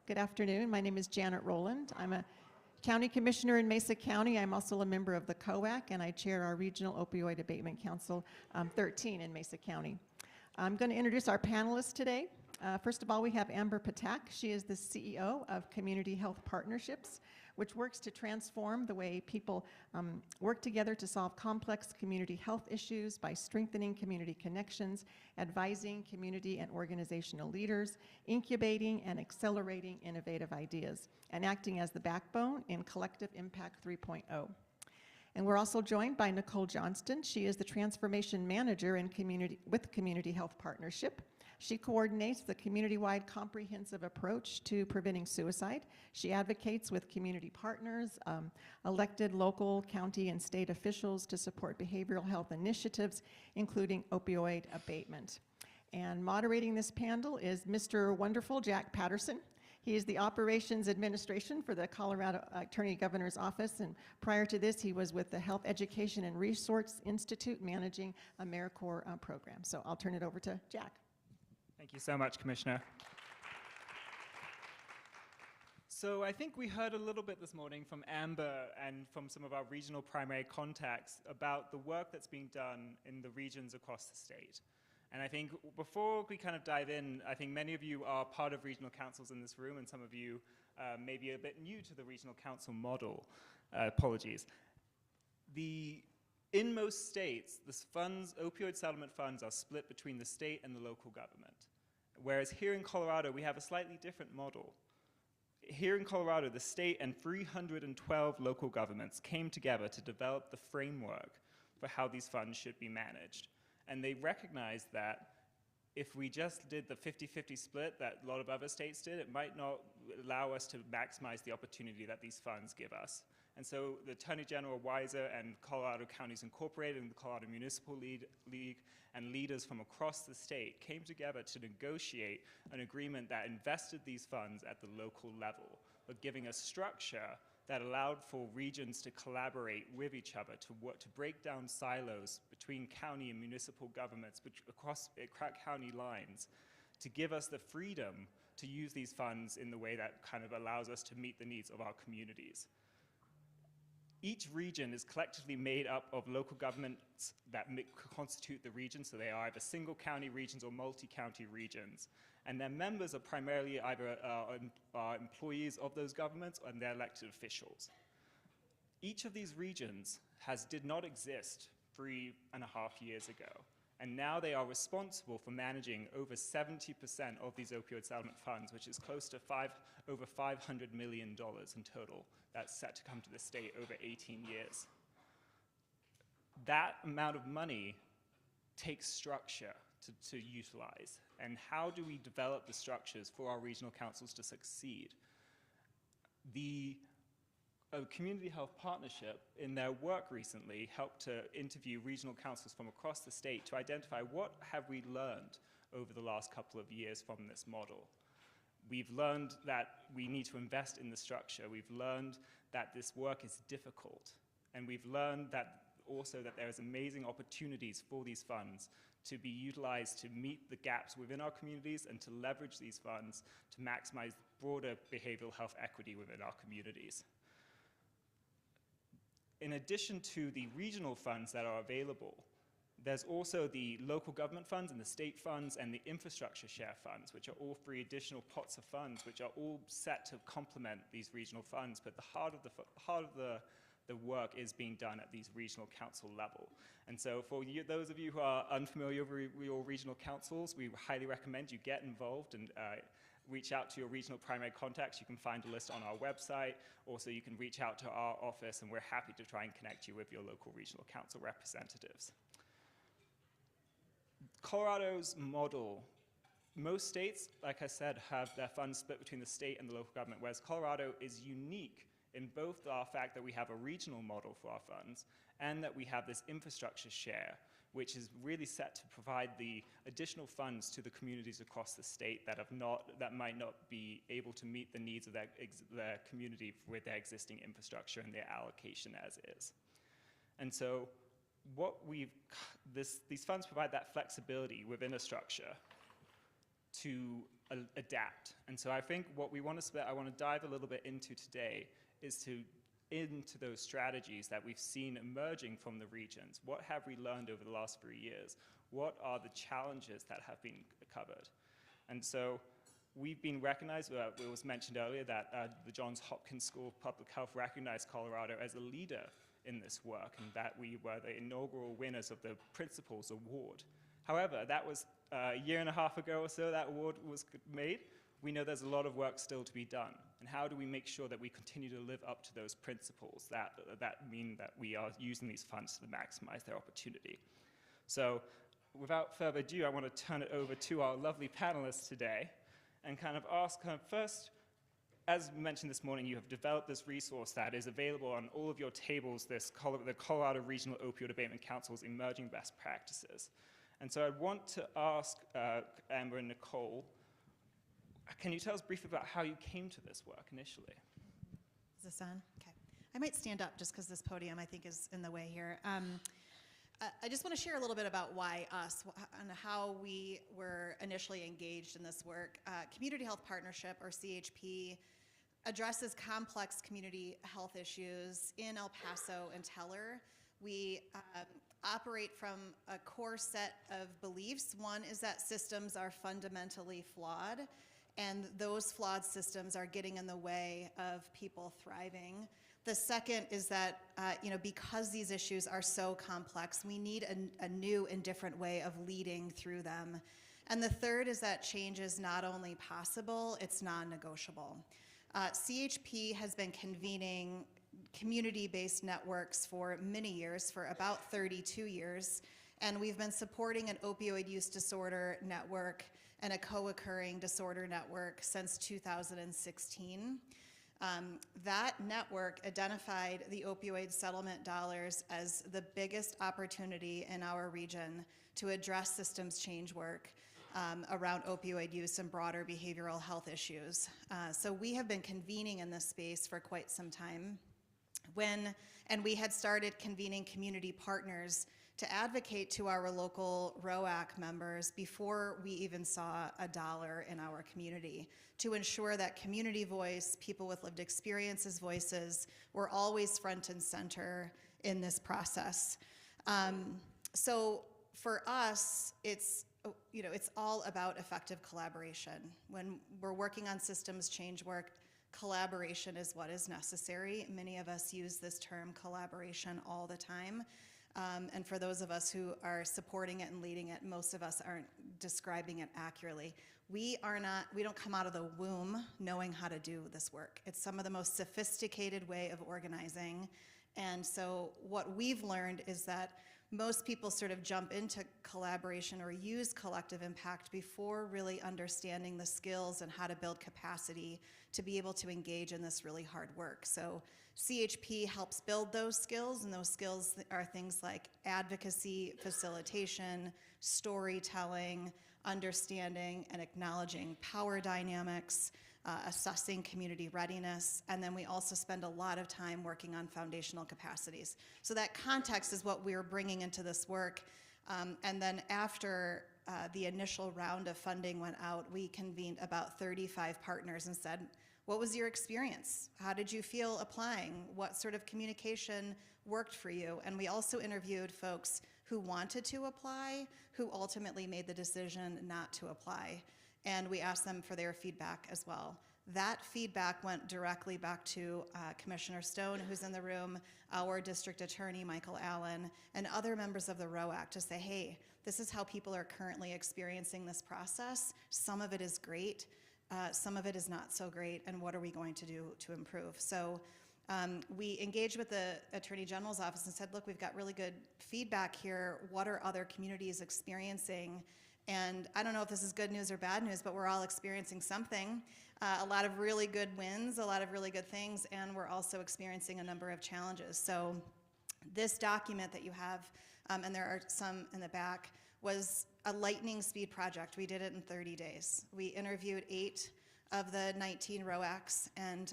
Good afternoon. My name is Janet Rowland. I'm a County Commissioner in Mesa County. I'm also a member of the COAC, and I chair our Regional Opioid Abatement Council 13 in Mesa County. I'm going to introduce our panelists today. First of all, we have Amber Patak. She is the CEO of Community Health Partnerships, which works to transform the way people work together to solve complex community health issues by strengthening community connections, advising community and organizational leaders, incubating and accelerating innovative ideas, and acting as the backbone in Collective Impact 3.0. And we're also joined by Nicole Johnston. She is the Transformation Manager in Community Health Partnership. She coordinates the community-wide comprehensive approach to preventing suicide. She advocates with community partners, elected local, county, and state officials to support behavioral health initiatives, including opioid abatement. And moderating this panel is Mr. Wonderful Jack Patterson. He is the Operations Administration for the Colorado Attorney Governor's Office, and prior to this, he was with the Health Education and Resource Institute managing AmeriCorps program. So I'll turn it over to Jack. Thank you so much, Commissioner. So I think we heard a little bit this morning from Amber and from some of our regional primary contacts about the work that's being done in the regions across the state. And I think before we kind of dive in, I think many of you are part of regional councils in this room, and some of you may be a bit new to the regional council model. Apologies. In most states, the opioid settlement funds are split between the state and the local government. Whereas here in Colorado, we have a slightly different model. Here in Colorado, the state and 312 local governments came together to develop the framework for how these funds should be managed. And they recognized that if we just did the 50-50 split that a lot of other states did, it might not allow us to maximize the opportunity that these funds give us. And so the Attorney General Weiser and Colorado Counties Incorporated and the Colorado Municipal League and leaders from across the state came together to negotiate an agreement that invested these funds at the local level, but giving a structure that allowed for regions to collaborate with each other, to break down silos between county and municipal governments across county lines, to give us the freedom to use these funds in the way that kind of allows us to meet the needs of our communities. Each region is collectively made up of local governments that constitute the region, so they are either single county regions or multi-county regions. And their members are primarily either employees of those governments and their elected officials. Each of these regions did not exist 3.5 years ago. And now they are responsible for managing over 70% of these opioid settlement funds, which is close to over $500 million in total. That's set to come to the state over 18 years. That amount of money takes structure to utilize. And how do we develop the structures for our regional councils to succeed? The Community Health Partnership, in their work recently, helped to interview regional councils from across the state to identify what have we learned over the last couple of years from this model. We've learned that we need to invest in the structure. We've learned that this work is difficult. And we've learned that also that there is amazing opportunities for these funds to be utilized to meet the gaps within our communities and to leverage these funds to maximize broader behavioral health equity within our communities. In addition to the regional funds that are available, there's also the local government funds and the state funds and the infrastructure share funds, which are all three additional pots of funds, which are all set to complement these regional funds. But the heart of the work is being done at these regional council level. And so for those of you who are unfamiliar with your regional councils, we highly recommend you get involved and reach out to your regional primary contacts. You can find a list on our website. Also, you can reach out to our office, and we're happy to try and connect you with your local regional council representatives. Colorado's model, most states, like I said, have their funds split between the state and the local government, whereas Colorado is unique in both our fact that we have a regional model for our funds and that we have this infrastructure share, which is really set to provide the additional funds to the communities across the state that might not be able to meet the needs of their community with their existing infrastructure and their allocation as is. And so these funds provide that flexibility within a structure to adapt. And so I think what I want to dive a little bit into today is into those strategies that we've seen emerging from the regions. What have we learned over the last 3 years? What are the challenges that have been covered? And so we've been recognized, it was mentioned earlier that the Johns Hopkins School of Public Health recognized Colorado as a leader in this work, and that we were the inaugural winners of the Principals Award. However, that was a year and a half ago or so that award was made. We know there's a lot of work still to be done. And how do we make sure that we continue to live up to those principles that mean that we are using these funds to maximize their opportunity? So without further ado, I want to turn it over to our lovely panelists today and kind of ask first, as mentioned this morning, you have developed this resource that is available on all of your tables, the Colorado Regional Opioid Abatement Council's Emerging Best Practices. And so I want to ask Amber and Nicole, can you tell us briefly about how you came to this work initially? Is this on? Okay. I might stand up just because this podium, I think, is in the way here. I just want to share a little bit about why us and how we were initially engaged in this work. Community Health Partnership, or CHP, addresses complex community health issues in El Paso and Teller. We operate from a core set of beliefs. One is that systems are fundamentally flawed, and those flawed systems are getting in the way of people thriving. The second is that, because these issues are so complex, we need a new and different way of leading through them. And the third is that change is not only possible, it's non-negotiable. CHP has been convening community-based networks for many years, for about 32 years, and we've been supporting an opioid use disorder network and a co-occurring disorder network since 2016. That network identified the opioid settlement dollars as the biggest opportunity in our region to address systems change work around opioid use and broader behavioral health issues. So we have been convening in this space for quite some time. And we had started convening community partners to advocate to our local ROAC members before we even saw a dollar in our community, to ensure that community voice, people with lived experiences voices, were always front and center in this process. So for us, it's all about effective collaboration. When we're working on systems change work, collaboration is what is necessary. Many of us use this term collaboration all the time. And for those of us who are supporting it and leading it, most of us aren't describing it accurately. We don't come out of the womb knowing how to do this work. It's some of the most sophisticated way of organizing. And so what we've learned is that most people sort of jump into collaboration or use collective impact before really understanding the skills and how to build capacity to be able to engage in this really hard work. So CHP helps build those skills, and those skills are things like advocacy, facilitation, storytelling, understanding and acknowledging power dynamics, assessing community readiness, and then we also spend a lot of time working on foundational capacities. So that context is what we're bringing into this work. And then after the initial round of funding went out, we convened about 35 partners and said, what was your experience? How did you feel applying? What sort of communication worked for you? And we also interviewed folks who wanted to apply, who ultimately made the decision not to apply. And we asked them for their feedback as well. That feedback went directly back to Commissioner Stone, who's in the room, our district attorney, Michael Allen, and other members of the ROAC to say, hey, this is how people are currently experiencing this process. Some of it is great, some of it is not so great, and what are we going to do to improve? So we engaged with the Attorney General's office and said, look, we've got really good feedback here. What are other communities experiencing? And I don't know if this is good news or bad news, but we're all experiencing something. A lot of really good wins, a lot of really good things, and we're also experiencing a number of challenges. So this document that you have, and there are some in the back, was a lightning speed project. We did it in 30 days. We interviewed 8 of the 19 ROACs and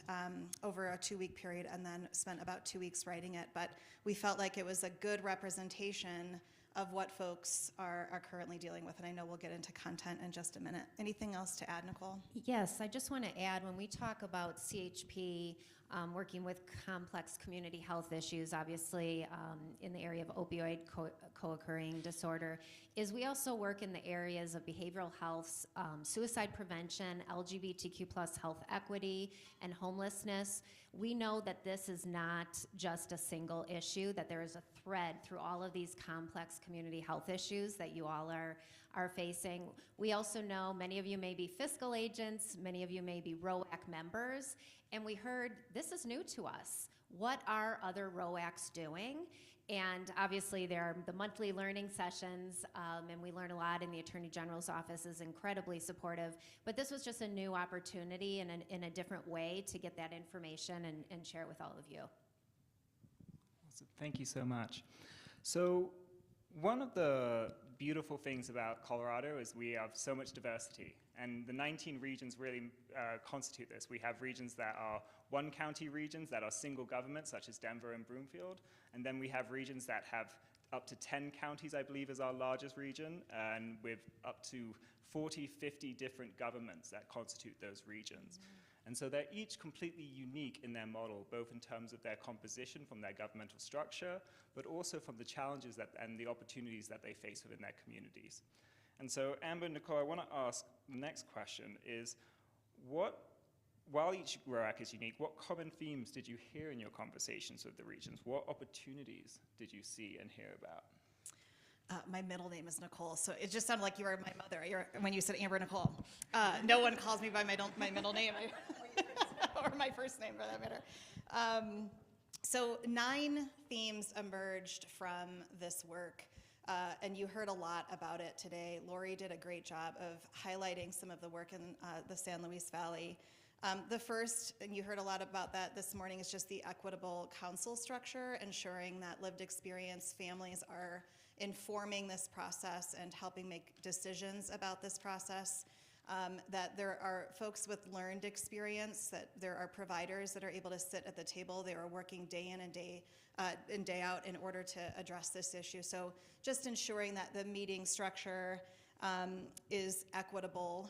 over a 2-week period, and then spent about 2 weeks writing it. But we felt like it was a good representation of what folks are currently dealing with. And I know we'll get into content in just a minute. Anything else to add, Nicole? Yes, I just want to add, when we talk about CHP working with complex community health issues, obviously in the area of opioid co-occurring disorder, is we also work in the areas of behavioral health, suicide prevention, LGBTQ plus health equity, and homelessness. We know that this is not just a single issue, that there is a thread through all of these complex community health issues that you all are facing. We also know many of you may be fiscal agents, many of you may be ROAC members, and we heard this is new to us. What are other ROACs doing? And obviously there are the monthly learning sessions, and we learn a lot, and the Attorney General's office is incredibly supportive. But this was just a new opportunity and in a different way to get that information and share it with all of you. Awesome. Thank you so much. So one of the beautiful things about Colorado is we have so much diversity, and the 19 regions really constitute this. We have regions that are one county regions that are single government, such as Denver and Broomfield, and then we have regions that have up to 10 counties, I believe, is our largest region, and with up to 40, 50 different governments that constitute those regions. And so they're each completely unique in their model, both in terms of their composition from their governmental structure, but also from the challenges and the opportunities that they face within their communities. And so, Amber and Nicole, I want to ask the next question is, while each ROAC is unique, what common themes did you hear in your conversations with the regions? What opportunities did you see and hear about? My middle name is Nicole, so it just sounded like you were my mother when you said Amber Nicole. No one calls me by my middle name, or my first name for that matter. So 9 themes emerged from this work, and you heard a lot about it today. Lori did a great job of highlighting some of the work in the San Luis Valley. The first, and you heard a lot about that this morning, is just the equitable council structure, ensuring that lived experience families are informing this process and helping make decisions about this process, that there are folks with learned experience, that there are providers that are able to sit at the table. They are working day in and day out in order to address this issue. So just ensuring that the meeting structure is equitable.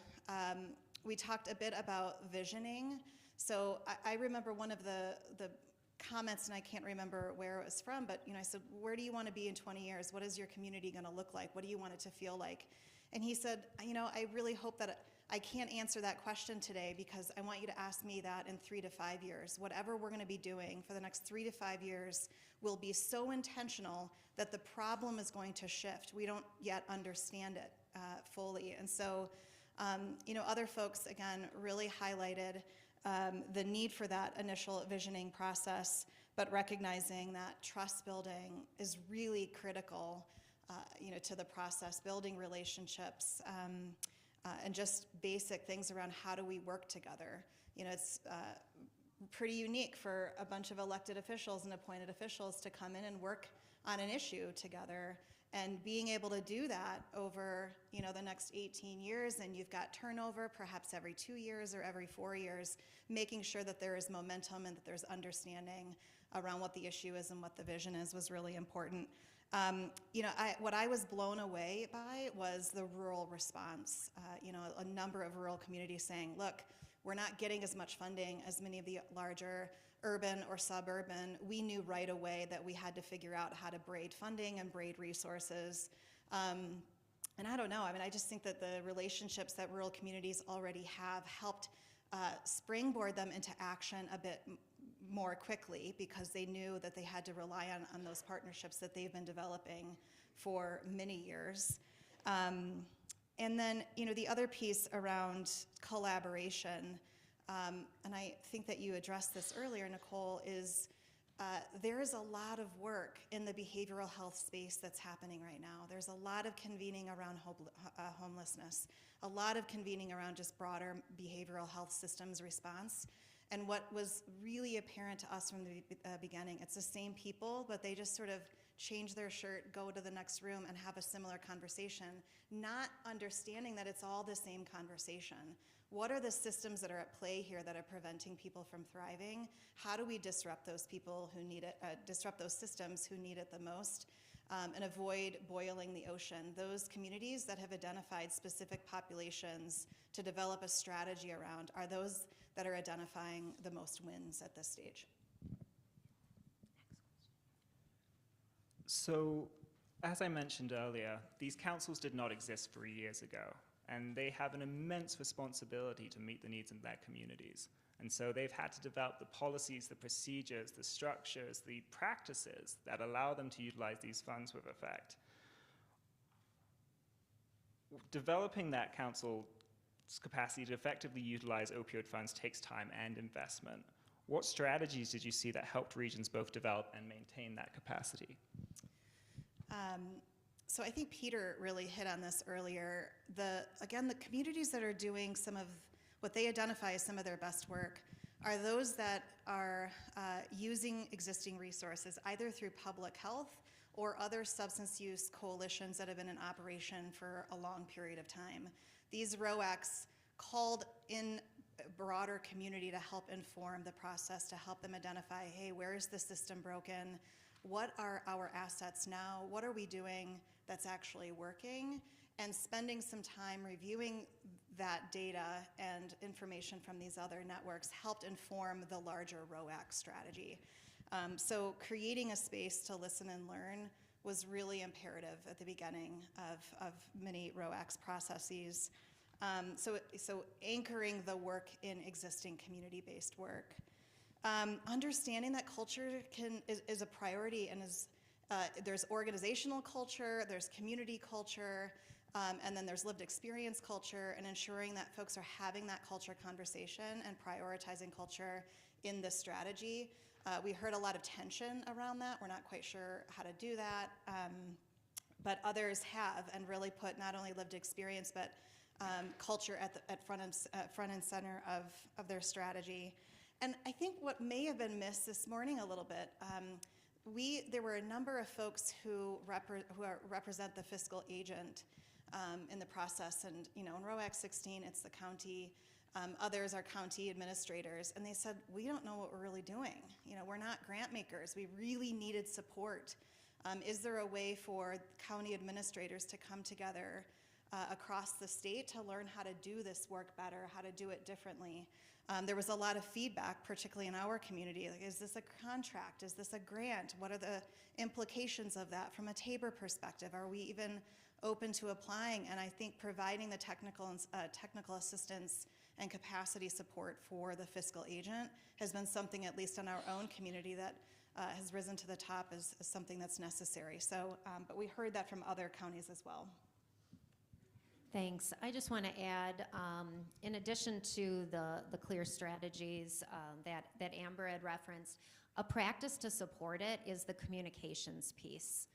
We talked a bit about visioning. So I remember one of the comments, and I can't remember where it was from, but I said, where do you want to be in 20 years? What is your community going to look like? What do you want it to feel like? And he said, I really hope that I can't answer that question today, because I want you to ask me that in 3 to 5 years. Whatever we're going to be doing for the next 3 to 5 years will be so intentional that the problem is going to shift. We don't yet understand it fully. And so, other folks, again, really highlighted the need for that initial visioning process, but recognizing that trust building is really critical, to the process, building relationships, and just basic things around how do we work together. It's pretty unique for a bunch of elected officials and appointed officials to come in and work on an issue together. And being able to do that over, the next 18 years, and you've got turnover perhaps every 2 years or every 4 years, making sure that there is momentum and that there's understanding around what the issue is and what the vision is was really important. What I was blown away by was the rural response. A number of rural communities saying, look, we're not getting as much funding as many of the larger urban or suburban. We knew right away that we had to figure out how to braid funding and braid resources. And I don't know, I just think that the relationships that rural communities already have helped springboard them into action a bit more quickly, because they knew that they had to rely on those partnerships that they've been developing for many years. And then, the other piece around collaboration, and I think that you addressed this earlier, Nicole, is there is a lot of work in the behavioral health space that's happening right now. There's a lot of convening around homelessness, a lot of convening around just broader behavioral health systems response. And what was really apparent to us from the beginning, it's the same people, but they just sort of change their shirt, go to the next room, and have a similar conversation, not understanding that it's all the same conversation. What are the systems that are at play here that are preventing people from thriving? How do we disrupt those people who need it, disrupt those systems who need it the most? and avoid boiling the ocean. Those communities that have identified specific populations to develop a strategy around are those that are identifying the most wins at this stage. So, as I mentioned earlier, these councils did not exist 3 years ago, and they have an immense responsibility to meet the needs of their communities. And so they've had to develop the policies, the procedures, the structures, the practices that allow them to utilize these funds with effect. Developing that council's capacity to effectively utilize opioid funds takes time and investment. What strategies did you see that helped regions both develop and maintain that capacity? So I think Peter really hit on this earlier. Again, the communities that are doing some of what they identify as some of their best work are those that are using existing resources, either through public health or other substance use coalitions that have been in operation for a long period of time. These ROACs called in a broader community to help inform the process, to help them identify, hey, where is the system broken? What are our assets now? What are we doing that's actually working? And spending some time reviewing that data and information from these other networks helped inform the larger ROAC strategy. So creating a space to listen and learn was really imperative at the beginning of many ROACs processes. So anchoring the work in existing community-based work. Understanding that culture is a priority, and there's organizational culture, there's community culture, and then there's lived experience culture, and ensuring that folks are having that culture conversation and prioritizing culture in this strategy. We heard a lot of tension around that. We're not quite sure how to do that, but others have, and really put not only lived experience, but culture at front and center of their strategy. And I think what may have been missed this morning a little bit, there were a number of folks who represent the fiscal agent in the process, and in ROAC 16, it's the county. Others are county administrators, and they said, we don't know what we're really doing. We're not grant makers. We really needed support. Is there a way for county administrators to come together across the state to learn how to do this work better, how to do it differently? There was a lot of feedback, particularly in our community. Like, is this a contract? Is this a grant? What are the implications of that from a Tabor perspective? Are we even open to applying? And I think providing the technical assistance and capacity support for the fiscal agent has been something, at least in our own community, that has risen to the top as something that's necessary. So, but we heard that from other counties as well. Thanks. I just want to add, in addition to the clear strategies that Amber had referenced, a practice to support it is the communications piece.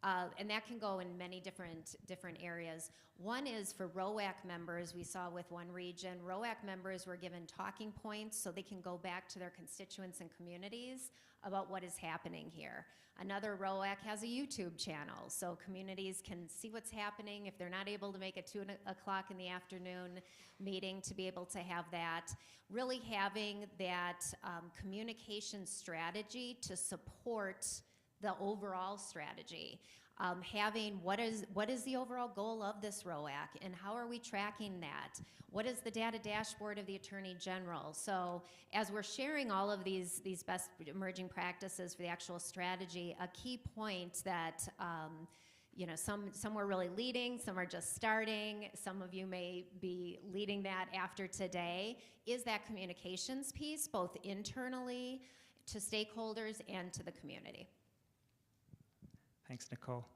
And that can go in many different areas. One is for ROAC members. We saw with one region, ROAC members were given talking points so they can go back to their constituents and communities about what is happening here. Another ROAC has a YouTube channel, so communities can see what's happening if they're not able to make a 2 o'clock in the afternoon meeting, to be able to have that. Really having that communication strategy to support the overall strategy. Having what is the overall goal of this ROAC, and how are we tracking that? What is the data dashboard of the Attorney General? So as we're sharing all of these best emerging practices for the actual strategy, a key point that some were really leading, some are just starting, some of you may be leading that after today, is that communications piece, both internally to stakeholders and to the community. Thanks, Nicole.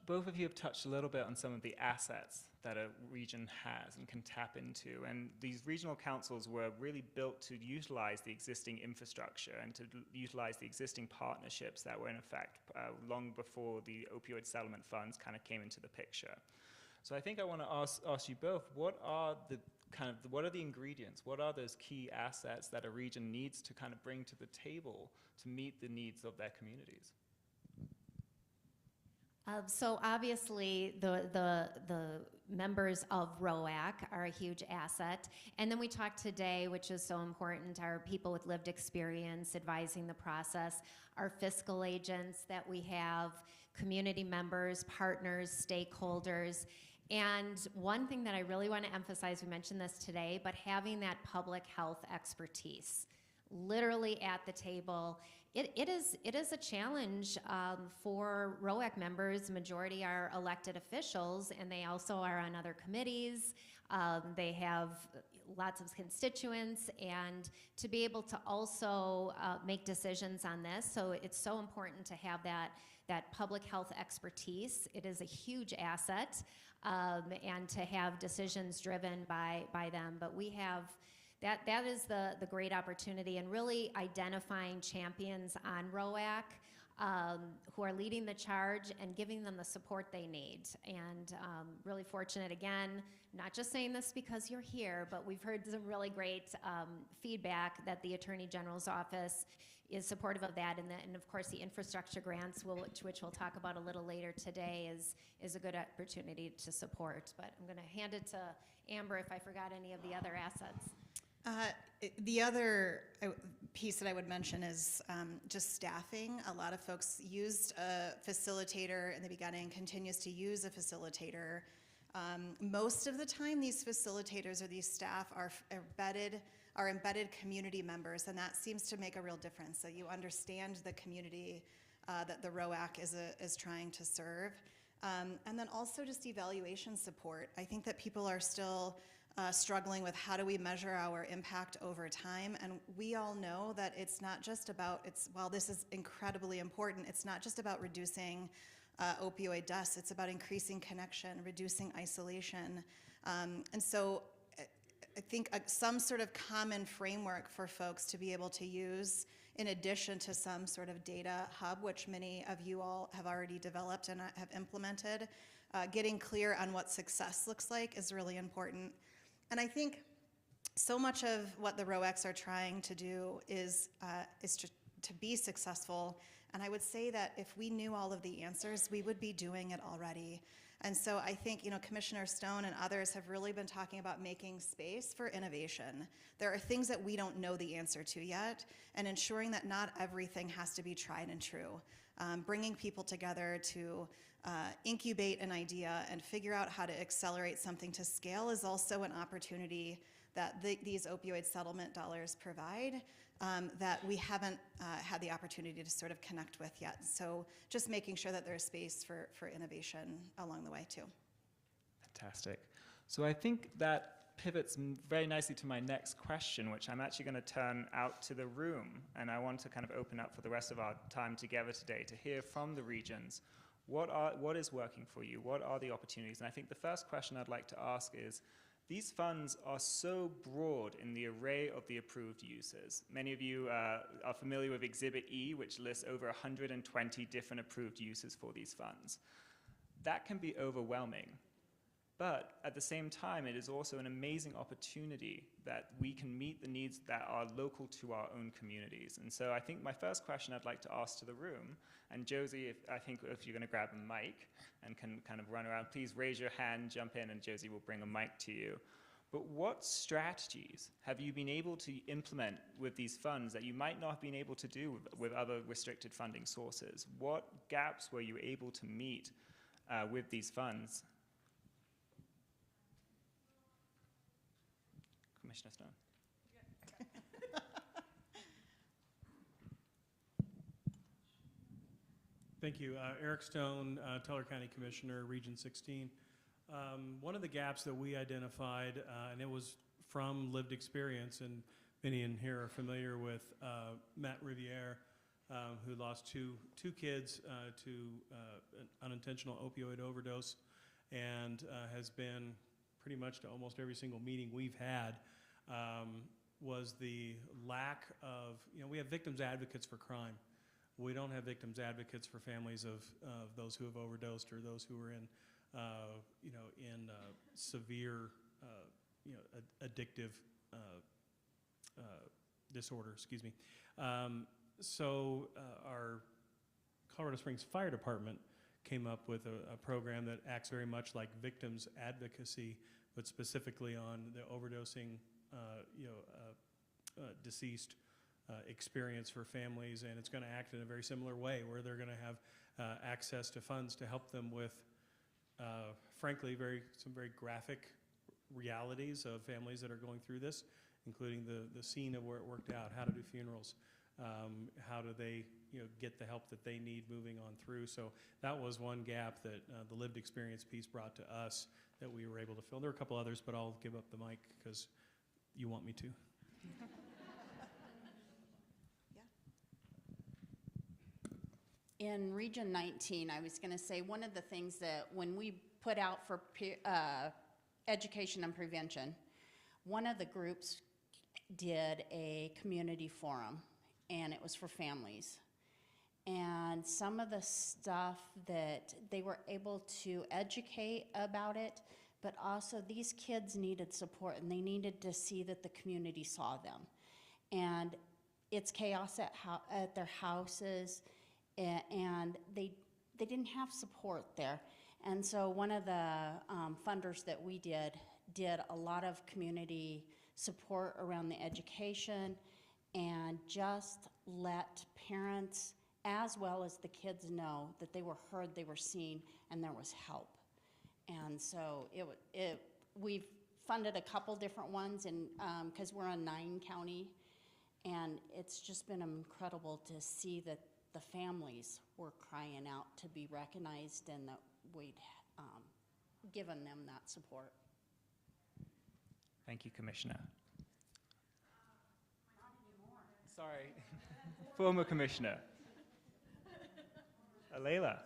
Both of you have touched a little bit on some of the assets that a region has and can tap into. And these regional councils were really built to utilize the existing infrastructure and to utilize the existing partnerships that were in effect long before the opioid settlement funds kind of came into the picture. So I think I want to ask you both, what are the ingredients? What are those key assets that a region needs to kind of bring to the table to meet the needs of their communities? So obviously, the members of ROAC are a huge asset. And then we talked today, which is so important, our people with lived experience advising the process, our fiscal agents that we have, community members, partners, stakeholders. And one thing that I really want to emphasize, we mentioned this today, but having that public health expertise literally at the table. It is a challenge for ROAC members. Majority are elected officials, and they also are on other committees. They have lots of constituents, and to be able to also make decisions on this. So it's so important to have that public health expertise. It is a huge asset, and to have decisions driven by them. But we have that is the great opportunity, and really identifying champions on ROAC who are leading the charge and giving them the support they need. And really fortunate, again, not just saying this because you're here, but we've heard some really great feedback that the Attorney General's office is supportive of that, and of course the infrastructure grants, which we'll talk about a little later today, is a good opportunity to support. But I'm going to hand it to Amber if I forgot any of the other assets. The other piece that I would mention is just staffing. A lot of folks used a facilitator in the beginning, continues to use a facilitator. Most of the time, these facilitators or these staff are embedded community members, and that seems to make a real difference. So you understand the community that the ROAC is trying to serve. And then also just evaluation support. I think that people are still struggling with how do we measure our impact over time. And we all know that it's not just about, while this is incredibly important, it's not just about reducing opioid deaths, it's about increasing connection, reducing isolation. And so I think some sort of common framework for folks to be able to use, in addition to some sort of data hub, which many of you all have already developed and have implemented, getting clear on what success looks like is really important. And I think so much of what the ROACs are trying to do is to be successful. And I would say that if we knew all of the answers, we would be doing it already. And so I think, Commissioner Stone and others have really been talking about making space for innovation. There are things that we don't know the answer to yet, and ensuring that not everything has to be tried and true. Bringing people together to incubate an idea and figure out how to accelerate something to scale is also an opportunity that these opioid settlement dollars provide that we haven't had the opportunity to sort of connect with yet. So just making sure that there's space for innovation along the way too. Fantastic. So I think that pivots very nicely to my next question, which I'm actually going to turn out to the room. And I want to kind of open up for the rest of our time together today to hear from the regions. What is working for you? What are the opportunities? And I think the first question I'd like to ask is, these funds are so broad in the array of the approved uses. Many of you are familiar with Exhibit E, which lists over 120 different approved uses for these funds. That can be overwhelming. But at the same time, it is also an amazing opportunity that we can meet the needs that are local to our own communities. And so I think my first question I'd like to ask to the room, and Josie, if you're going to grab a mic and can kind of run around, please raise your hand, jump in, and Josie will bring a mic to you. But what strategies have you been able to implement with these funds that you might not have been able to do with other restricted funding sources? What gaps were you able to meet with these funds? Commissioner Stone. Thank you. Eric Stone, Teller County Commissioner, Region 16. One of the gaps that we identified, and it was from lived experience, and many in here are familiar with Matt Riviere, who lost two kids to an unintentional opioid overdose, and has been pretty much to almost every single meeting we've had, was the lack of, we have victims advocates for crime. We don't have victims advocates for families of those who have overdosed or those who are in, severe, addictive disorder, excuse me. So our Colorado Springs Fire Department came up with a program that acts very much like victims advocacy, but specifically on the overdosing, deceased experience for families, and it's going to act in a very similar way, where they're going to have access to funds to help them with, frankly, some very graphic realities of families that are going through this, including the scene of where it worked out, how to do funerals, how do they get the help that they need moving on through. So that was one gap that the lived experience piece brought to us that we were able to fill. There were a couple others, but I'll give up the mic because you want me to. In Region 19, I was going to say one of the things that when we put out for education and prevention, one of the groups did a community forum, and it was for families. And some of the stuff that they were able to educate about it, but also these kids needed support, and they needed to see that the community saw them. And it's chaos at their houses, and they didn't have support there. And so one of the funders that we did a lot of community support around the education and just let parents as well as the kids know that they were heard, they were seen, and there was help. And so we've funded a couple different ones, and because we're a 9-county, and it's just been incredible to see that the families were crying out to be recognized and that we'd given them that support. Thank you, Commissioner. Sorry. Former Commissioner. Alayla.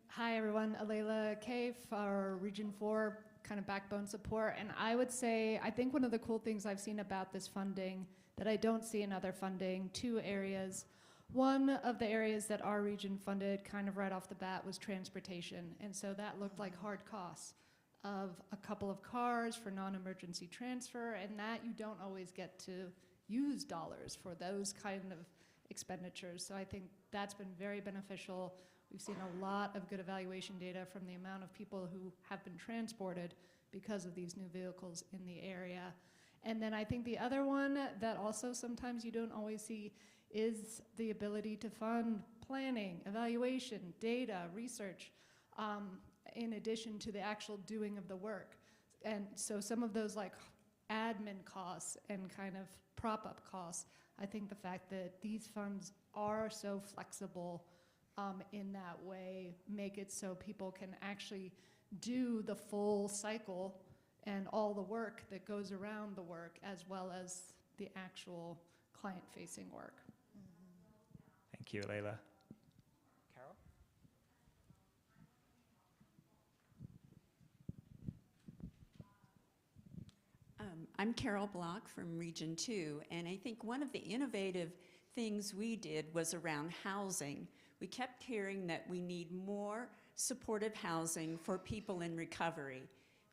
Hi everyone, Alayla Kaif, our Region 4 kind of backbone support. And I would say, I think one of the cool things I've seen about this funding that I don't see in other funding, 2 areas. One of the areas that our region funded kind of right off the bat was transportation. And so that looked like hard costs of a couple of cars for non-emergency transfer, and that you don't always get to use dollars for those kind of expenditures. So I think that's been very beneficial. We've seen a lot of good evaluation data from the amount of people who have been transported because of these new vehicles in the area. And then I think the other one that also sometimes you don't always see is the ability to fund planning, evaluation, data, research, in addition to the actual doing of the work. And so some of those like admin costs and kind of prop-up costs, I think the fact that these funds are so flexible in that way make it so people can actually do the full cycle and all the work that goes around the work as well as the actual client-facing work. Thank you, Alayla. Carol? I'm Carol Block from Region 2, and I think one of the innovative things we did was around housing. We kept hearing that we need more supportive housing for people in recovery.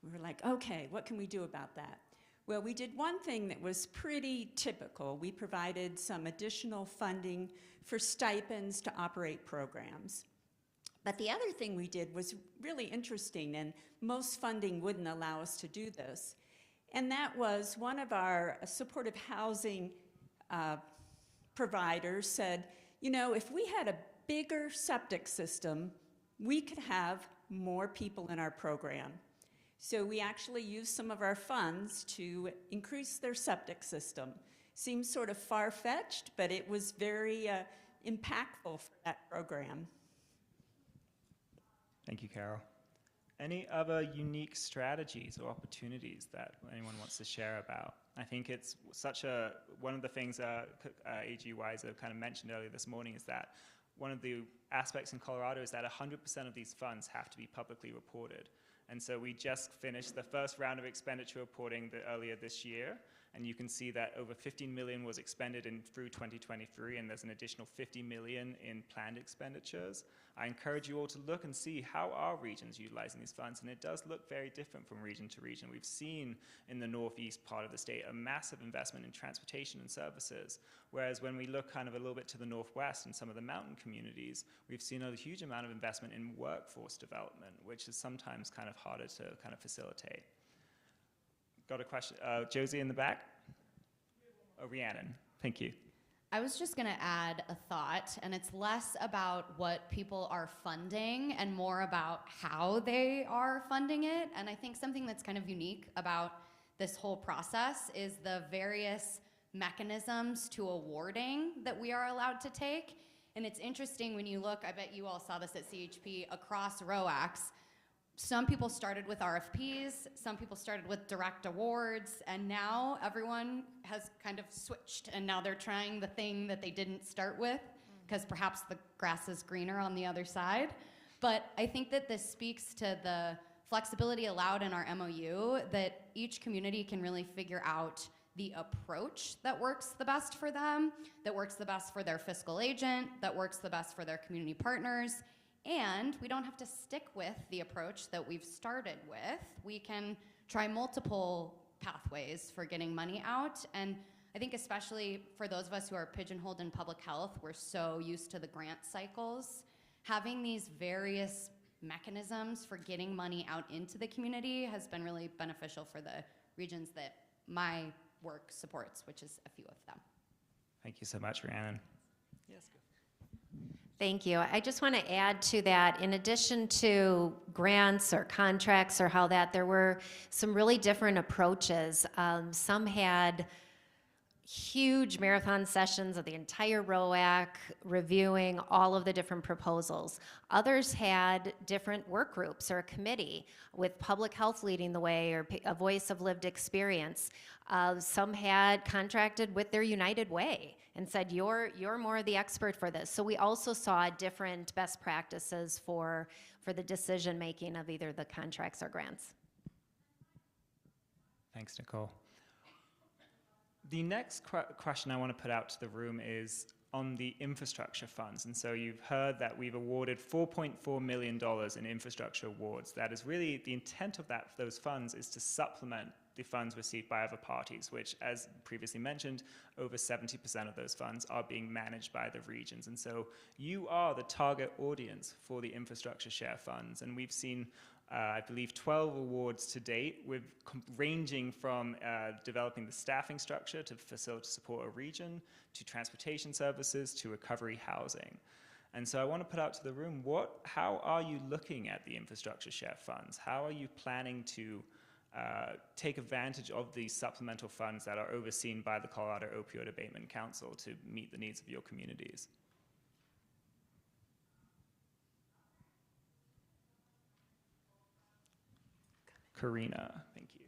We were like, okay, what can we do about that? Well, we did one thing that was pretty typical. We provided some additional funding for stipends to operate programs. But the other thing we did was really interesting, and most funding wouldn't allow us to do this. And that was one of our supportive housing providers said, you know, if we had a bigger septic system, we could have more people in our program. So we actually used some of our funds to increase their septic system. Seems sort of far-fetched, but it was very impactful for that program. Thank you, Carol. Any other unique strategies or opportunities that anyone wants to share about? I think it's one of the things A.G. Weiser kind of mentioned earlier this morning is that one of the aspects in Colorado is that 100% of these funds have to be publicly reported. And so we just finished the first round of expenditure reporting earlier this year, And you can see that over 15 million was expended through 2023, and there's an additional 50 million in planned expenditures. I encourage you all to look and see how are regions utilizing these funds, and it does look very different from region to region. We've seen in the northeast part of the state a massive investment in transportation and services, whereas when we look kind of a little bit to the northwest and some of the mountain communities, we've seen a huge amount of investment in workforce development, which is sometimes kind of harder to kind of facilitate. Got a question? Josie in the back? Oh, Rhiannon. Thank you. I was just going to add a thought, and it's less about what people are funding and more about how they are funding it. And I think something that's kind of unique about this whole process is the various mechanisms to awarding that we are allowed to take. And it's interesting when you look, I bet you all saw this at CHP, across ROACs. Some people started with RFPs, some people started with direct awards, and now everyone has kind of switched, and now they're trying the thing that they didn't start with, because perhaps the grass is greener on the other side. But I think that this speaks to the flexibility allowed in our MOU, that each community can really figure out the approach that works the best for them, that works the best for their fiscal agent, that works the best for their community partners. And we don't have to stick with the approach that we've started with. We can try multiple pathways for getting money out. And I think especially for those of us who are pigeonholed in public health, we're so used to the grant cycles. Having these various mechanisms for getting money out into the community has been really beneficial for the regions that my work supports, which is a few of them. Thank you so much, Rhiannon. Yes, go. Thank you. I just want to add to that, in addition to grants or contracts or how that, there were some really different approaches. Some had huge marathon sessions of the entire ROAC, reviewing all of the different proposals. Others had different work groups or a committee with public health leading the way, or a voice of lived experience. Some had contracted with their United Way and said, you're more the expert for this. So we also saw different best practices for the decision making of either the contracts or grants. Thanks, Nicole. The next question I want to put out to the room is on the infrastructure funds. And so you've heard that we've awarded $4.4 million in infrastructure awards. That is really the intent of those funds is to supplement the funds received by other parties, which, as previously mentioned, over 70% of those funds are being managed by the regions. And so you are the target audience for the infrastructure share funds. And we've seen, I believe, 12 awards to date, with ranging from developing the staffing structure to facilitate support a region, to transportation services, to recovery housing. And so I want to put out to the room, how are you looking at the infrastructure share funds? How are you planning to take advantage of these supplemental funds that are overseen by the Colorado Opioid Abatement Council to meet the needs of your communities? Karina, thank you.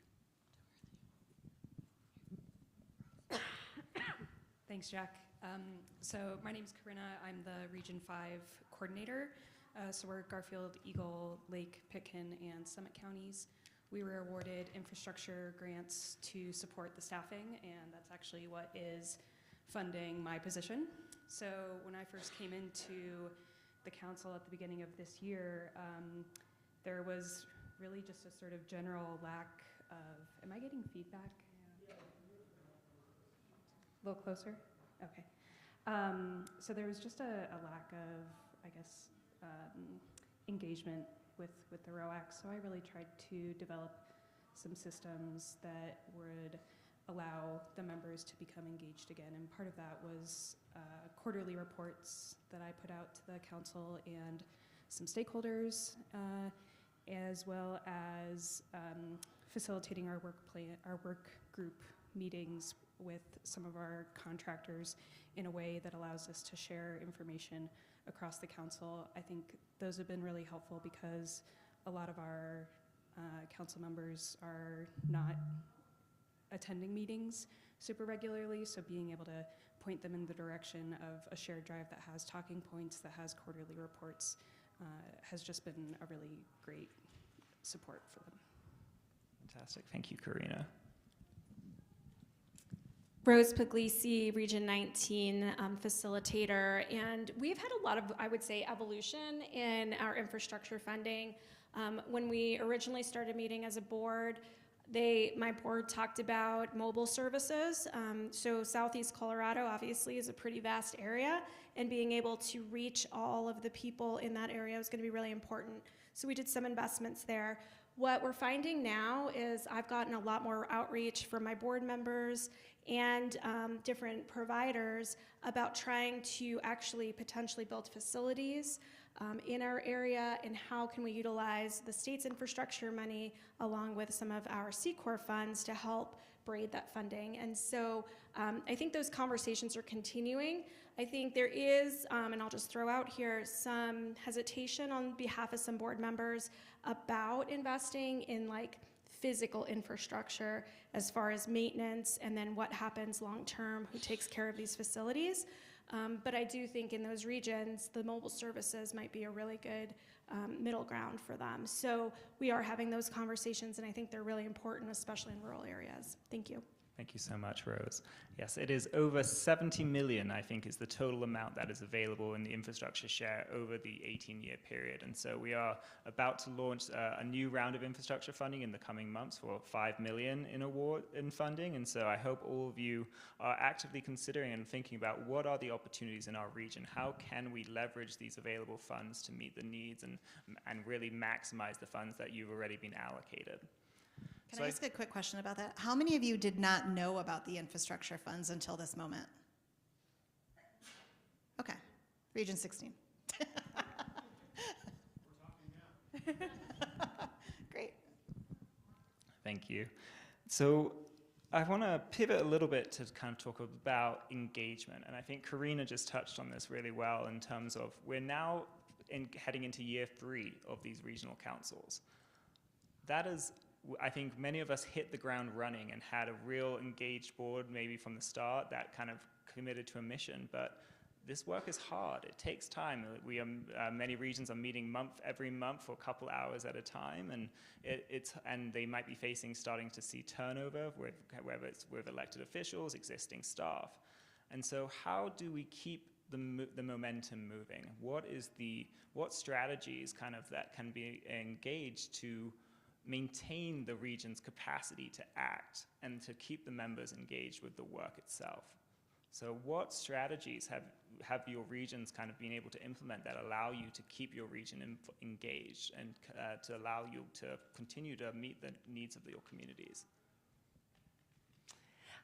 Thanks, Jack. So my name's Karina. I'm the Region 5 coordinator. So we're Garfield, Eagle, Lake, Pitkin, and Summit counties. We were awarded infrastructure grants to support the staffing, and that's actually what is funding my position. So when I first came into the council at the beginning of this year, there was really just a sort of general lack of, am I getting feedback? A little closer? Okay. So there was just a lack of, I guess, engagement with the ROAC. So I really tried to develop some systems that would allow the members to become engaged again. And part of that was quarterly reports that I put out to the council and some stakeholders, as well as facilitating our work group meetings with some of our contractors in a way that allows us to share information across the council. I think those have been really helpful because a lot of our council members are not attending meetings super regularly, so being able to point them in the direction of a shared drive that has talking points, that has quarterly reports, has just been a really great support for them. Fantastic. Thank you, Karina. Rose Puglisi, Region 19 facilitator, and we've had a lot of, I would say, evolution in our infrastructure funding. When we originally started meeting as a board, my board talked about mobile services. So Southeast Colorado obviously is a pretty vast area, and being able to reach all of the people in that area was going to be really important. So we did some investments there. What we're finding now is I've gotten a lot more outreach from my board members and different providers about trying to actually potentially build facilities in our area, and how can we utilize the state's infrastructure money along with some of our C-Corps funds to help braid that funding. And so I think those conversations are continuing. I think there is, and I'll just throw out here, some hesitation on behalf of some board members about investing in like physical infrastructure as far as maintenance and then what happens long term, who takes care of these facilities. But I do think in those regions, the mobile services might be a really good middle ground for them. So we are having those conversations, and I think they're really important, especially in rural areas. Thank you. Thank you so much, Rose. Yes, it is over 70 million, I think, is the total amount that is available in the infrastructure share over the 18-year period. And so we are about to launch a new round of infrastructure funding in the coming months for 5 million in funding. And so I hope all of you are actively considering and thinking about what are the opportunities in our region. How can we leverage these available funds to meet the needs and really maximize the funds that you've already been allocated? Can I ask a quick question about that? How many of you did not know about the infrastructure funds until this moment? Okay, Region 16. Great. Thank you. So I want to pivot a little bit to kind of talk about engagement. And I think Karina just touched on this really well in terms of we're now heading into year 3 of these regional councils. That is, I think many of us hit the ground running and had a real engaged board maybe from the start that kind of committed to a mission, but this work is hard. It takes time. Many regions are meeting every month for a couple hours at a time, and they might be starting to see turnover, whether it's with elected officials, existing staff. And so how do we keep the momentum moving? What strategies kind of that can be engaged to maintain the region's capacity to act and to keep the members engaged with the work itself? So what strategies have your regions kind of been able to implement that allow you to keep your region engaged and to allow you to continue to meet the needs of your communities?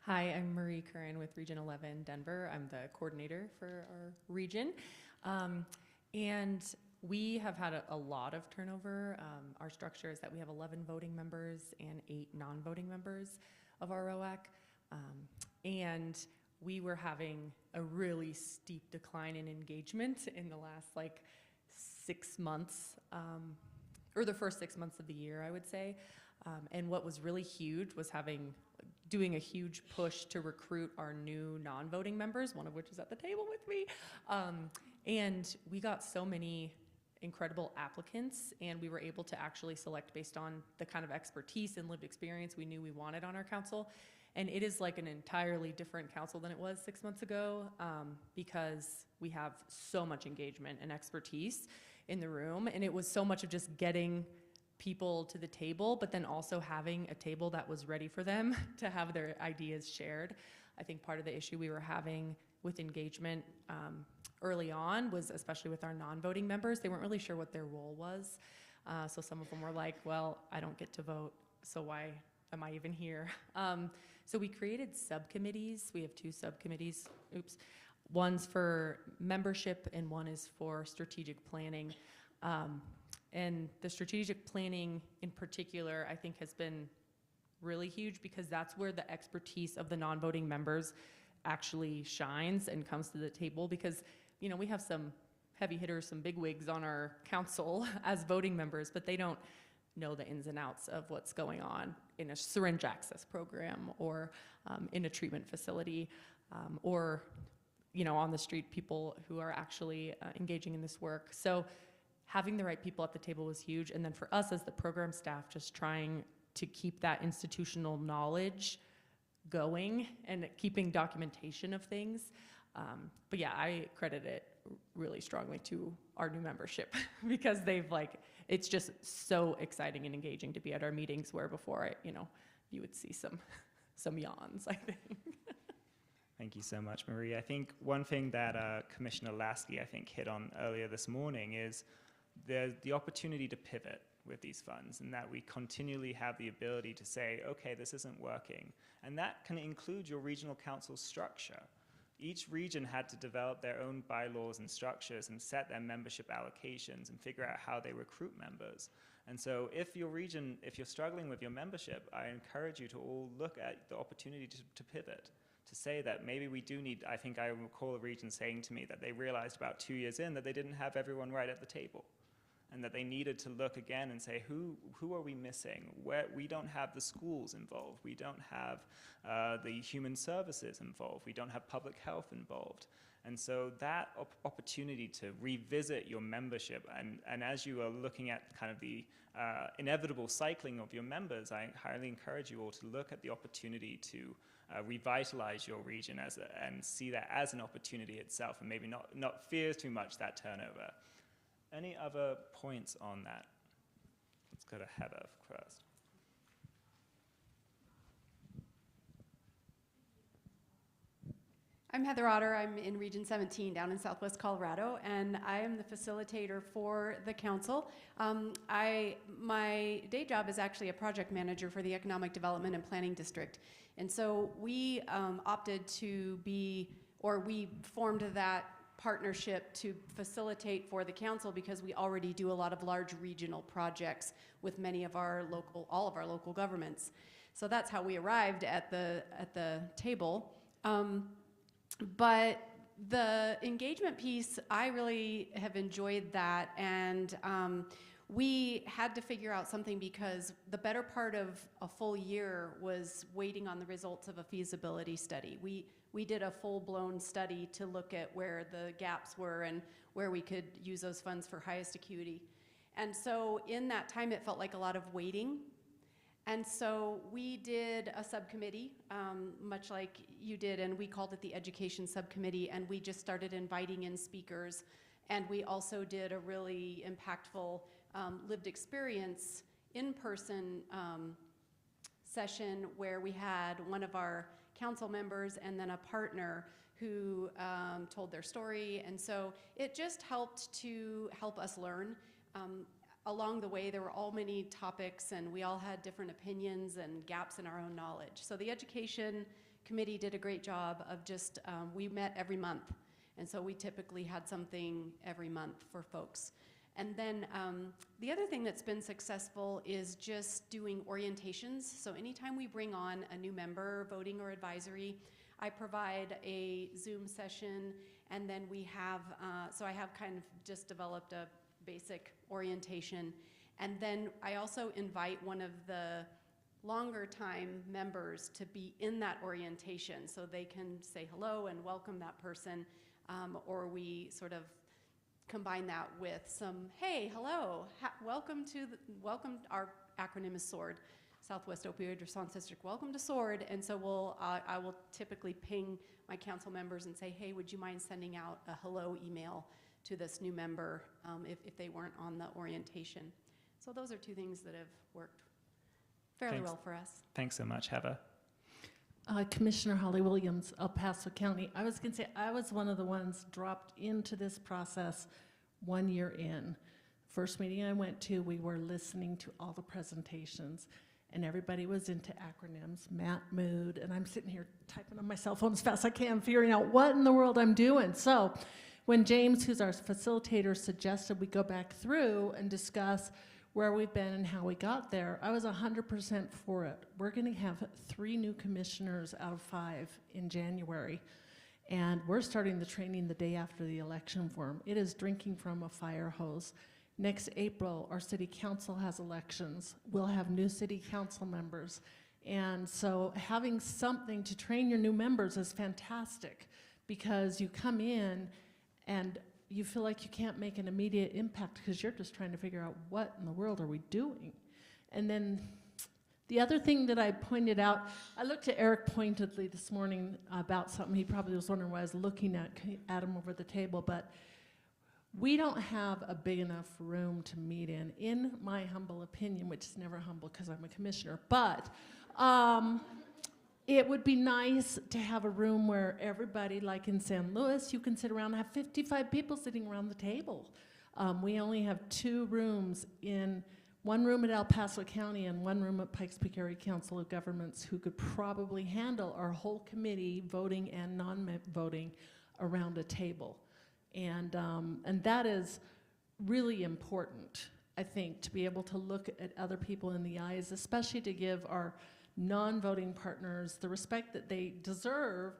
Hi, I'm Marie Curran with Region 11 Denver. I'm the coordinator for our region. And we have had a lot of turnover. Our structure is that we have 11 voting members and 8 non-voting members of our ROAC. And we were having a really steep decline in engagement in the last 6 months, or the first 6 months of the year, I would say. And what was really huge was doing a huge push to recruit our new non-voting members, one of which is at the table with me. And we got so many incredible applicants, and we were able to actually select based on the kind of expertise and lived experience we knew we wanted on our council. And it is like an entirely different council than it was 6 months ago, because we have so much engagement and expertise in the room. And it was so much of just getting people to the table, but then also having a table that was ready for them to have their ideas shared. I think part of the issue we were having with engagement early on was, especially with our non-voting members, they weren't really sure what their role was. So some of them were like, well, I don't get to vote, so why am I even here? So we created subcommittees. We have 2 subcommittees. One's for membership and one is for strategic planning. And the strategic planning in particular, I think, has been really huge because that's where the expertise of the non-voting members actually shines and comes to the table, because we have some heavy hitters, some big wigs on our council as voting members, but they don't know the ins and outs of what's going on in a syringe access program or in a treatment facility or on the street, people who are actually engaging in this work. So having the right people at the table was huge. And then for us as the program staff, just trying to keep that institutional knowledge going and keeping documentation of things. But yeah, I credit it really strongly to our new membership because they've it's just so exciting and engaging to be at our meetings where before you would see some yawns, I think. Thank you so much, Marie. I think one thing that Commissioner Lasky, I think, hit on earlier this morning is the opportunity to pivot with these funds, and that we continually have the ability to say, okay, this isn't working. And that can include your regional council structure. Each region had to develop their own bylaws and structures and set their membership allocations and figure out how they recruit members. And so if you're struggling with your membership, I encourage you to all look at the opportunity to pivot, to say that maybe we do need, I think I recall a region saying to me that they realized about 2 years in that they didn't have everyone right at the table, and that they needed to look again and say, who are we missing? We don't have the schools involved. We don't have the human services involved. We don't have public health involved. And so that opportunity to revisit your membership, and as you are looking at kind of the inevitable cycling of your members, I highly encourage you all to look at the opportunity to revitalize your region and see that as an opportunity itself, and maybe not fear too much that turnover. Any other points on that? Let's go to Heather first. I'm Heather Otter. I'm in Region 17 down in Southwest Colorado, and I am the facilitator for the council. My day job is actually a project manager for the Economic Development and Planning District. And so we opted to we formed that partnership to facilitate for the council because we already do a lot of large regional projects with all of our local governments. So that's how we arrived at the table. But the engagement piece, I really have enjoyed that, and we had to figure out something because the better part of a full year was waiting on the results of a feasibility study. We did a full-blown study to look at where the gaps were and where we could use those funds for highest acuity. And so in that time, it felt like a lot of waiting. And so we did a subcommittee, much like you did, and we called it the Education Subcommittee, and we just started inviting in speakers. And we also did a really impactful lived experience in-person session where we had one of our council members and then a partner who told their story. And so it just helped to help us learn. Along the way, there were all many topics, and we all had different opinions and gaps in our own knowledge. So the Education Committee did a great job of just, we met every month. And so we typically had something every month for folks. And then the other thing that's been successful is just doing orientations. So anytime we bring on a new member, voting or advisory, I provide a Zoom session, and then we have, so I have kind of just developed a basic orientation. And then I also invite one of the longer time members to be in that orientation so they can say hello and welcome that person, or we sort of combine that with some, hey, hello, welcome, our acronym is SWORD, Southwest Opioid Response District, welcome to SWORD. And so I will typically ping my council members and say, hey, would you mind sending out a hello email to this new member if they weren't on the orientation. So those are two things that have worked fairly well for us. Thanks so much, Heather. Commissioner Holly Williams, El Paso County. I was going to say, I was one of the ones dropped into this process 1 year in. First meeting I went to, we were listening to all the presentations, and everybody was into acronyms, Matt, Mood, and I'm sitting here typing on my cell phone as fast as I can, figuring out what in the world I'm doing. So when James, who's our facilitator, suggested we go back through and discuss where we've been and how we got there, I was 100% for it. We're going to have 3 new commissioners out of 5 in January, and we're starting the training the day after the election for them. It is drinking from a fire hose. Next April, our city council has elections. We'll have new city council members. And so having something to train your new members is fantastic, because you come in and you feel like you can't make an immediate impact because you're just trying to figure out what in the world are we doing. And then The other thing that I pointed out, I looked at Eric pointedly this morning about something. He probably was wondering why I was looking at him over the table, but we don't have a big enough room to meet in my humble opinion, which is never humble because I'm a commissioner, but it would be nice to have a room where everybody, like in San Luis, you can sit around and have 55 people sitting around the table. We only have 2 rooms one room at El Paso County and 1 room at Pikes Peak Area Council of Governments who could probably handle our whole committee, voting and non-voting, around a table. And that is really important, I think, to be able to look at other people in the eyes, especially to give our non-voting partners the respect that they deserve,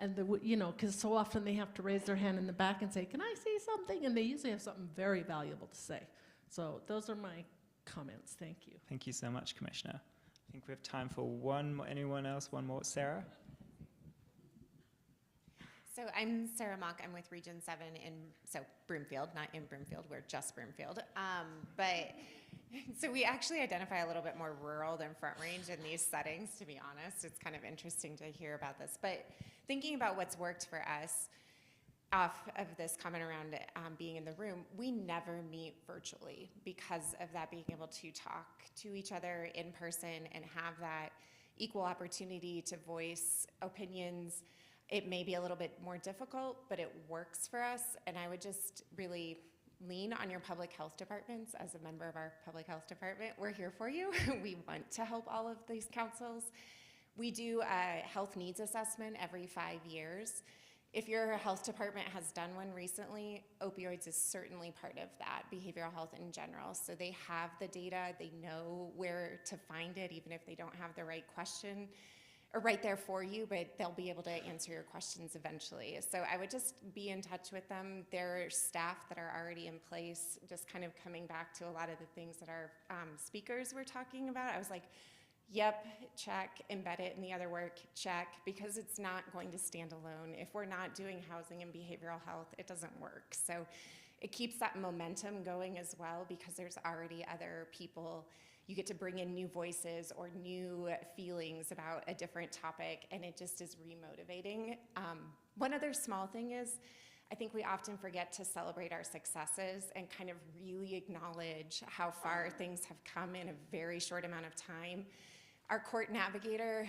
and because so often they have to raise their hand in the back and say, "Can I say something?" And they usually have something very valuable to say. So those are my comments. Thank you. Thank you so much, Commissioner. I think we have time for one more. Anyone else? One more. Sarah? So I'm Sarah Mock. I'm with Region 7 so Broomfield, not in Broomfield. We're just Broomfield. So we actually identify a little bit more rural than Front Range in these settings, to be honest. It's kind of interesting to hear about this. But thinking about what's worked for us off of this comment around being in the room, we never meet virtually because of that being able to talk to each other in person and have that equal opportunity to voice opinions. It may be a little bit more difficult, but it works for us. And I would just really lean on your public health departments. As a member of our public health department, we're here for you. We want to help all of these councils. We do a health needs assessment every 5 years. If your health department has done one recently, opioids is certainly part of that, behavioral health in general. So they have the data, they know where to find it, even if they don't have the right question or right there for you, but they'll be able to answer your questions eventually. So I would just be in touch with them. There are staff that are already in place, just kind of coming back to a lot of the things that our speakers were talking about. I was like, yep, check, embed it in the other work, check, because it's not going to stand alone. If we're not doing housing and behavioral health, it doesn't work. So it keeps that momentum going as well, because there's already other people. You get to bring in new voices or new feelings about a different topic, and it just is remotivating. One other small thing is, I think we often forget to celebrate our successes and kind of really acknowledge how far things have come in a very short amount of time. Our court navigator,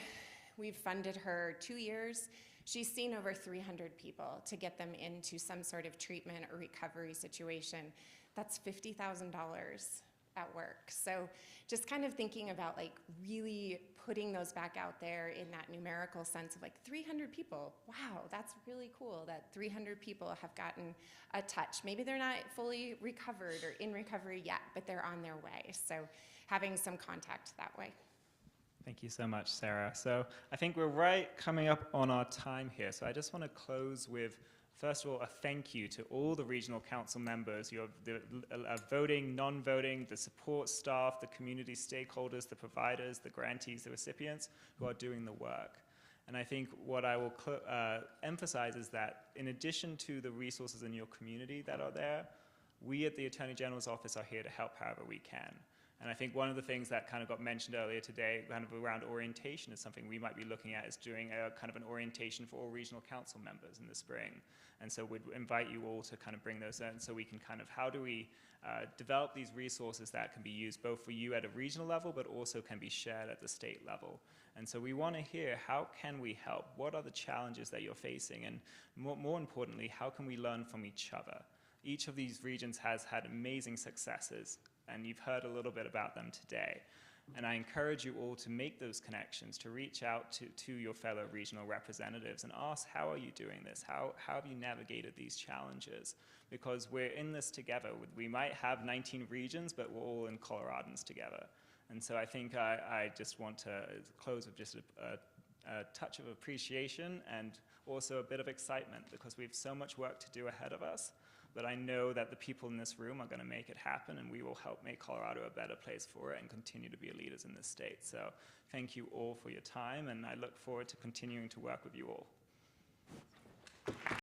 we've funded her 2 years. She's seen over 300 people to get them into some sort of treatment or recovery situation. That's $50,000 at work. So just kind of thinking about like really putting those back out there in that numerical sense of like 300 people. Wow, that's really cool that 300 people have gotten a touch. Maybe they're not fully recovered or in recovery yet, but they're on their way. So having some contact that way. Thank you so much, Sarah. So I think we're coming up on our time here. So I just want to close with, first of all, a thank you to all the regional council members, your voting, non-voting, the support staff, the community stakeholders, the providers, the grantees, the recipients who are doing the work. And I think what I will emphasize is that in addition to the resources in your community that are there, we at the Attorney General's office are here to help however we can. And I think one of the things that kind of got mentioned earlier today, kind of around orientation, is something we might be looking at, is doing a kind of an orientation for all regional council members in the spring. And so we'd invite you all to kind of bring those in so we can kind of, how do we develop these resources that can be used both for you at a regional level, but also can be shared at the state level. And so we want to hear, how can we help? What are the challenges that you're facing? And more importantly, how can we learn from each other? Each of these regions has had amazing successes, and you've heard a little bit about them today. And I encourage you all to make those connections, to reach out to your fellow regional representatives and ask, how are you doing this? How have you navigated these challenges? Because we're in this together. We might have 19 regions, but we're all in Coloradans together. And so I think I just want to close with just a touch of appreciation and also a bit of excitement, because we have so much work to do ahead of us. But I know that the people in this room are going to make it happen, and we will help make Colorado a better place for it and continue to be leaders in this state. So thank you all for your time, and I look forward to continuing to work with you all.